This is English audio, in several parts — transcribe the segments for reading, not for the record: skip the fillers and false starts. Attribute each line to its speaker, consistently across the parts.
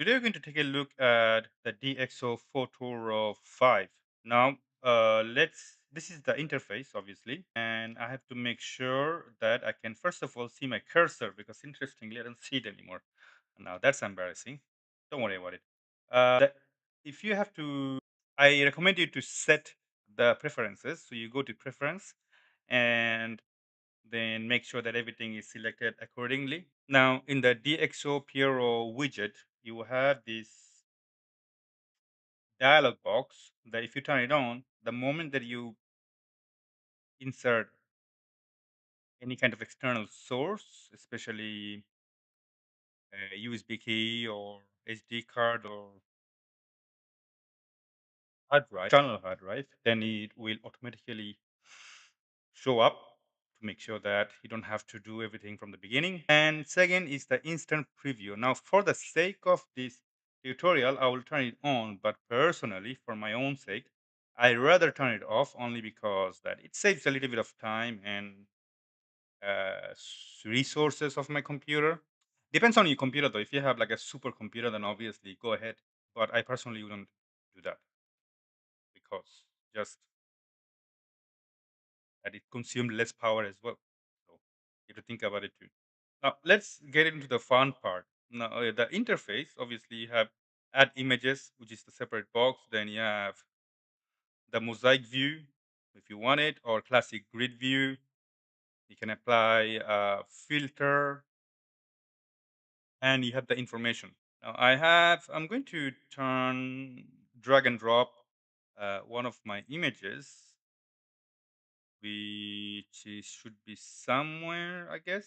Speaker 1: Today we're going to take a look at the DxO Photo Raw 5. Now, this is the interface, obviously, and I have to make sure that I can first of all see my cursor because interestingly, I don't see it anymore. Now that's embarrassing. Don't worry about it. If you have to, I recommend you to set the preferences. So you go to preference and then make sure that everything is selected accordingly. Now, in the DxO PureRAW widget, you will have this dialog box that if you turn it on, the moment that you insert any kind of external source, especially a USB key or SD card or external hard drive, then it will automatically show up to make sure that you don't have to do everything from the beginning. And second is the instant preview. Now, for the sake of this tutorial, I will turn it on, but personally, for my own sake, I rather turn it off only because that it saves a little bit of time and resources of my computer. Depends on your computer though. If you have like a super computer, then obviously go ahead. But I personally wouldn't do that because just that it consumed less power as well. So you have to think about it too. Now let's get into the fun part. Now the interface, obviously you have add images, which is the separate box. Then you have the mosaic view, if you want it, or classic grid view. You can apply a filter, and you have the information. Now I'm going to drag and drop one of my images, should be somewhere, I guess.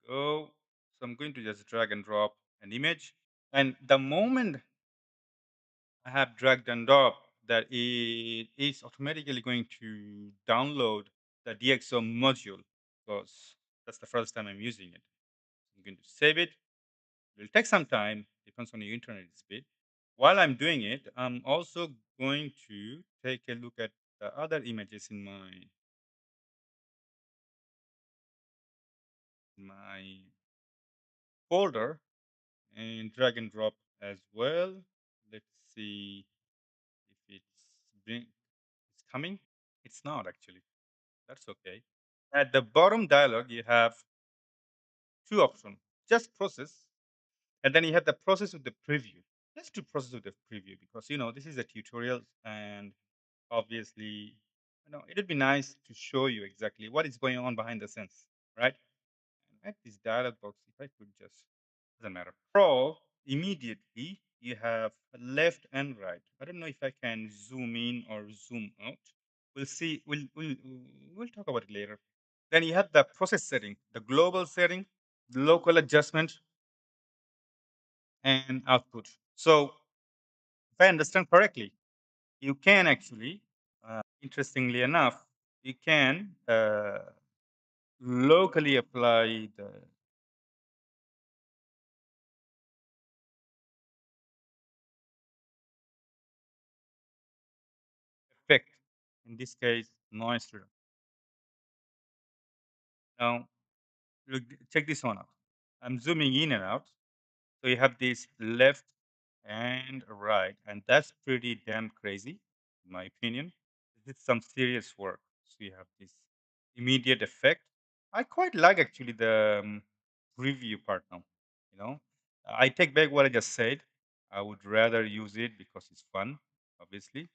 Speaker 1: Go. So I'm going to just drag and drop an image. And the moment I have dragged and dropped, that it is automatically going to download the DxO module because that's the first time I'm using it. I'm going to save it. It will take some time, depends on your internet speed. While I'm doing it, I'm also going to take a look at the other images in my folder and drag and drop as well. Let's see if it's coming. It's not actually. That's okay. At the bottom dialog, you have two options. Just process, and then you have the process with the preview. Let's do process with the preview because this is a tutorial, and obviously, it would be nice to show you exactly what is going on behind the scenes, right? And at this dialog box, if I could just doesn't matter. Pro immediately you have left and right. I don't know if I can zoom in or zoom out. We'll see. We'll talk about it later. Then you have the process setting, the global setting, the local adjustment, and output. So if I understand correctly, you can actually, interestingly enough, you can locally apply the effect. In this case, noise reduction. Now, look, check this one out. I'm zooming in and out. So you have this left and right, and that's pretty damn crazy, in my opinion. This is some serious work. So you have this immediate effect. I quite like actually the preview part now. You know, I take back what I just said. I would rather use it because it's fun, obviously.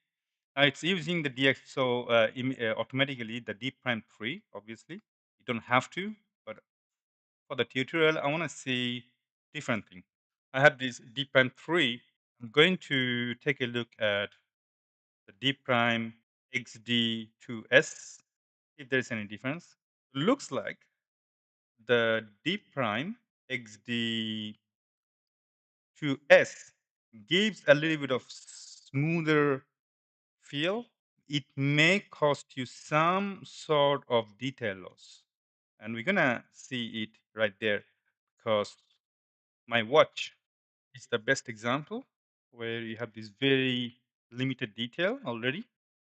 Speaker 1: It's using the DxO automatically, the D prime 3, obviously. You don't have to, but for the tutorial, I want to see different thing. I have this D prime 3. I'm going to take a look at the D prime XD2S, if there's any difference. Looks like the D prime XD2S gives a little bit of smoother feel. It may cost you some sort of detail loss. And we're gonna see it right there because my watch is the best example where you have this very limited detail already.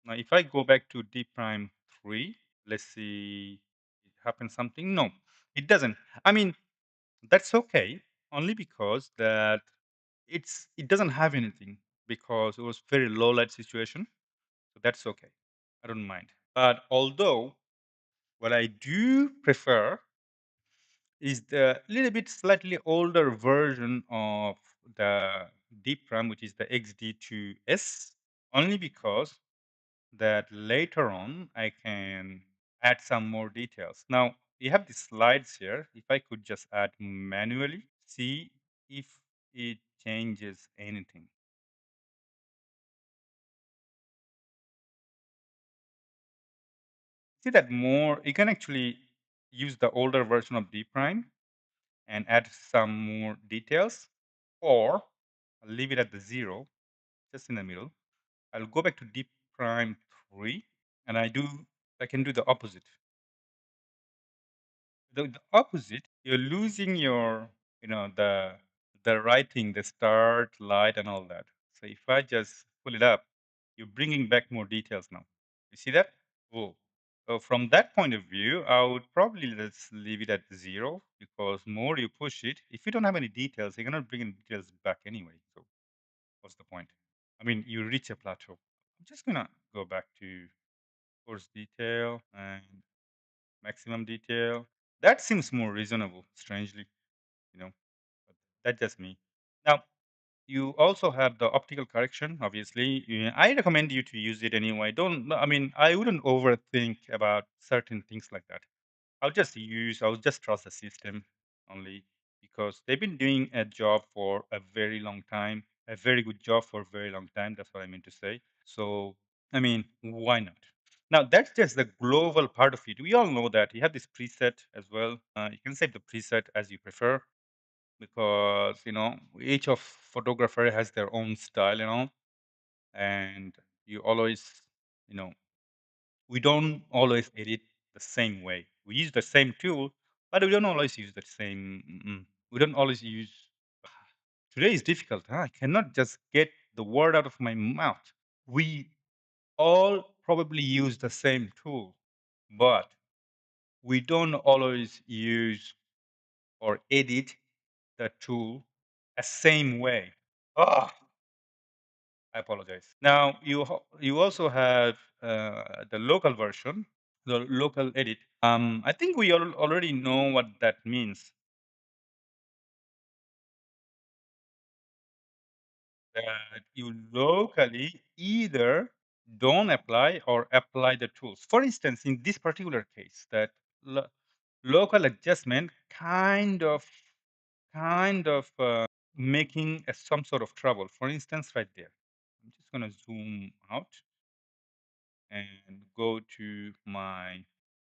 Speaker 1: Now, if I go back to D prime 3, let's see, it happens something. No, it doesn't. I mean, that's okay. only because that it doesn't have anything because it was very low light situation. So that's okay. I don't mind. But although what I do prefer is the little bit slightly older version of the Deep RAM, which is the XD2S, only because that later on I can add some more details. Now, you have the slides here. If I could just add manually, see if it changes anything. See that more, you can actually use the older version of D prime and add some more details, or leave it at the 0, just in the middle. I'll go back to D prime 3 and I can do the opposite. The opposite, you're losing your, the writing, the start, light, and all that. So if I just pull it up, you're bringing back more details now. You see that? Oh. So from that point of view, I would probably let's leave it at 0 because more you push it, if you don't have any details, you're gonna bring in details back anyway. So what's the point? I mean, you reach a plateau. I'm just gonna go back to course detail and maximum detail. That seems more reasonable, strangely, you know, but that's just me. Now, you also have the optical correction, obviously. I recommend you to use it anyway. Don't, I mean, I wouldn't overthink about certain things like that. I'll just trust the system only because they've been doing a job for a very long time, a very good job for a very long time. That's what I meant to say. So, I mean, why not? Now, that's just the global part of it. We all know that you have this preset as well. You can set the preset as you prefer because, each of photographer has their own style, and you always, you know, we don't always edit the same way. We use the same tool, but we don't always use the same. We don't always use. Today is difficult. Huh? I cannot just get the word out of my mouth. We all probably use the same tool, but we don't always use or edit the tool the same way. Ah, I apologize. Now you also have the local version, the local edit. I think we all already know what that means. That you locally either don't apply or apply the tools. For instance, in this particular case, that local adjustment kind of making some sort of trouble. For instance, right there. I'm just gonna zoom out and go to my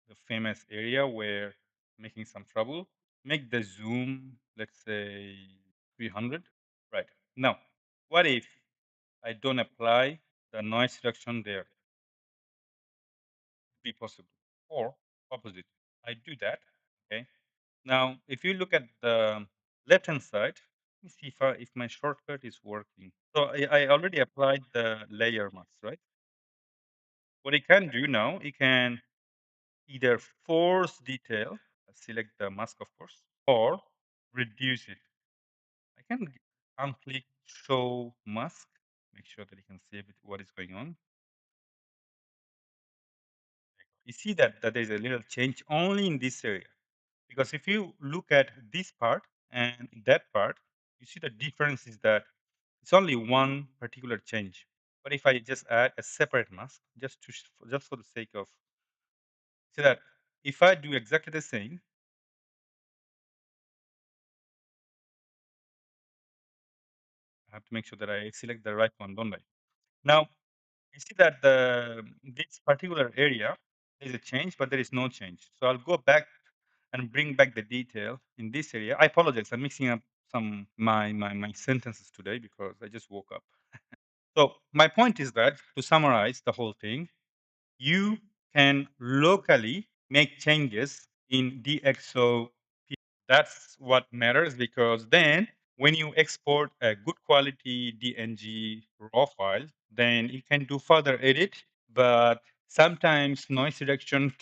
Speaker 1: the famous area where making some trouble. Make the zoom, let's say 300. Right. Now, what if I don't apply the noise reduction there? Be possible. Or opposite. I do that. Okay. Now, if you look at the left hand side, let me see if my shortcut is working. So I already applied the layer mask, right? What you can do now, you can either force detail, select the mask, of course, or reduce it. I can unclick show mask, make sure that you can see what is going on. You see that there's a little change only in this area. Because if you look at this part and that part, you see the difference is that it's only one particular change. But if I just add a separate mask, just for the sake of, see that if I do exactly the same, I have to make sure that I select the right one, don't I? Now, you see that this particular area is a change, but there is no change. So I'll go back and bring back the detail in this area. I apologize. I'm mixing up some my sentences today because I just woke up. So my point is that to summarize the whole thing, you can locally make changes in DxO. That's what matters because then when you export a good quality DNG raw file, then you can do further edit. But sometimes noise reduction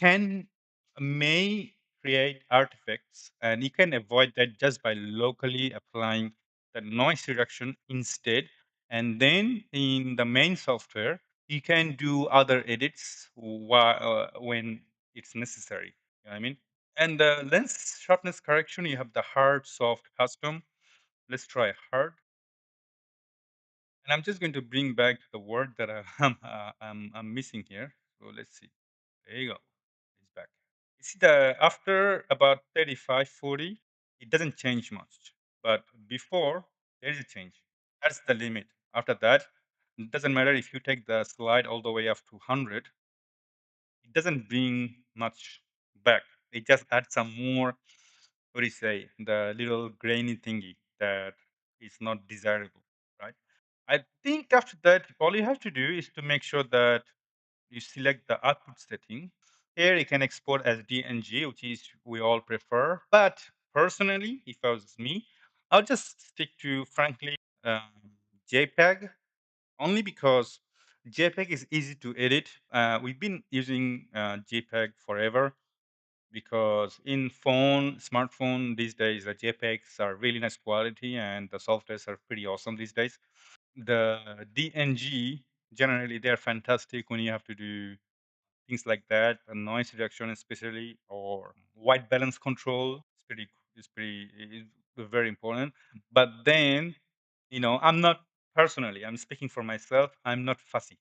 Speaker 1: may create artifacts, and you can avoid that just by locally applying the noise reduction instead. And then in the main software, you can do other edits when it's necessary. You know what I mean? And the lens sharpness correction, you have the hard, soft, custom. Let's try hard. And I'm just going to bring back the word that I'm missing here. So let's see. There you go. It's back. You see the after about 35, 40, it doesn't change much. But before, there is a change. That's the limit. After that, it doesn't matter if you take the slide all the way up to 100, it doesn't bring much back. It just adds some more, what do you say, the little grainy thingy that is not desirable, right? I think after that, all you have to do is to make sure that you select the output setting. Here you can export as DNG, which is we all prefer. But personally, if I was me, I'll just stick to, frankly, JPEG, only because JPEG is easy to edit. We've been using JPEG forever because in smartphone these days, the JPEGs are really nice quality and the softwares are pretty awesome these days. The DNG, generally, they're fantastic when you have to do things like that, and noise reduction especially, or white balance control. Is very important. But then, I'm not personally. I'm speaking for myself. I'm not fussy.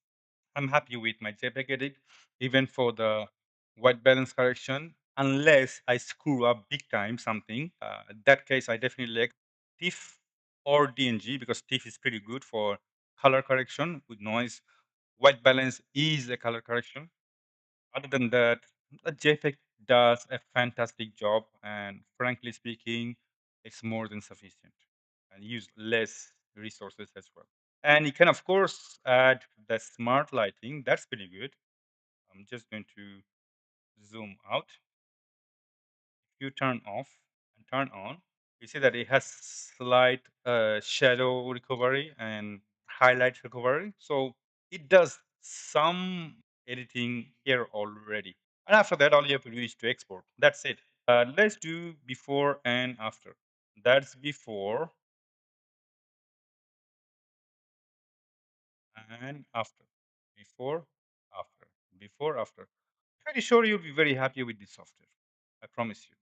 Speaker 1: I'm happy with my JPEG edit, even for the white balance correction, unless I screw up big time something. In that case, I definitely like TIFF or DNG because TIFF is pretty good for color correction with noise. White balance is a color correction. Other than that, the JPEG does a fantastic job, and frankly speaking, it's more than sufficient and use less resources as well. And you can, of course, add the smart lighting. That's pretty good. I'm just going to zoom out. If you turn off and turn on, you see that it has slight shadow recovery and highlight recovery. So it does some editing here already. And after that, all you have to do is to export. That's it. Let's do before and after. That's before and after. Before, after. Before, after. Pretty sure you'll be very happy with this software. I promise you.